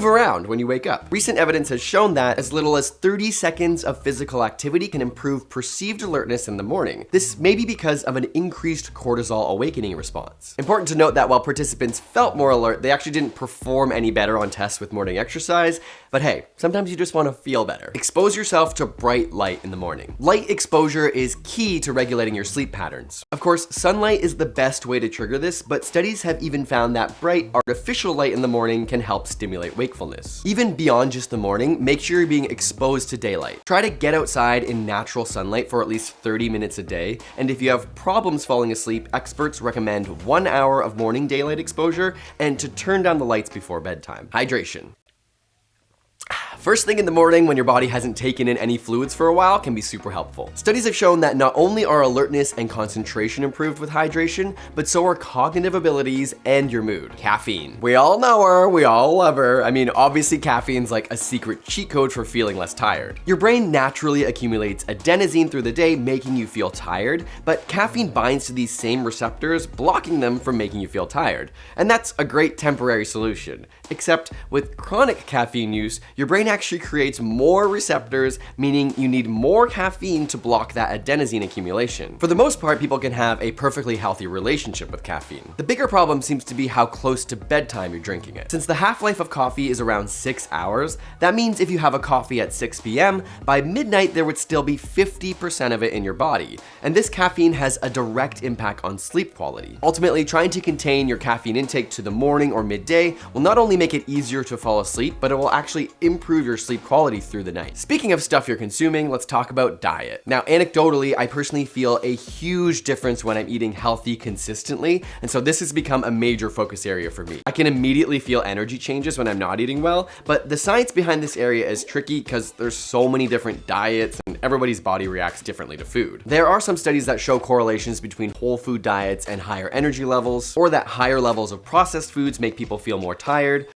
move around when you wake up. Recent evidence has shown that as little as 30 seconds of physical activity can improve perceived alertness in the morning. This may be because of an increased cortisol awakening response. Important to note that while participants felt more alert, they actually didn't perform any better on tests with morning exercise, but hey, sometimes you just want to feel better. Expose yourself to bright light in the morning. Light exposure is key to regulating your sleep patterns. Of course, sunlight is the best way to trigger this, but studies have even found that bright artificial light in the morning can help stimulate wakefulness. Even beyond just the morning, make sure you're being exposed to daylight. Try to get outside in natural sunlight for at least 30 minutes a day, and if you have problems falling asleep, experts recommend 1 hour of morning daylight exposure and to turn down the lights before bedtime. Hydration. First thing in the morning when your body hasn't taken in any fluids for a while can be super helpful. Studies have shown that not only are alertness and concentration improved with hydration, but so are cognitive abilities and your mood. Caffeine. We all know her, we all love her. I mean, obviously caffeine's like a secret cheat code for feeling less tired. Your brain naturally accumulates adenosine through the day, making you feel tired, but caffeine binds to these same receptors, blocking them from making you feel tired. And that's a great temporary solution. Except with chronic caffeine use, your brain actually creates more receptors, meaning you need more caffeine to block that adenosine accumulation. For the most part, people can have a perfectly healthy relationship with caffeine. The bigger problem seems to be how close to bedtime you're drinking it. Since the half-life of coffee is around 6 hours, that means if you have a coffee at 6 p.m., by midnight there would still be 50% of it in your body. And this caffeine has a direct impact on sleep quality. Ultimately, trying to contain your caffeine intake to the morning or midday will not only make it easier to fall asleep, but it will actually improve your sleep quality through the night. Speaking of stuff you're consuming, let's talk about diet. Now, anecdotally, I personally feel a huge difference when I'm eating healthy consistently, and so this has become a major focus area for me. I can immediately feel energy changes when I'm not eating well, but the science behind this area is tricky because there's so many different diets and everybody's body reacts differently to food. There are some studies that show correlations between whole food diets and higher energy levels, or that higher levels of processed foods make people feel more tired,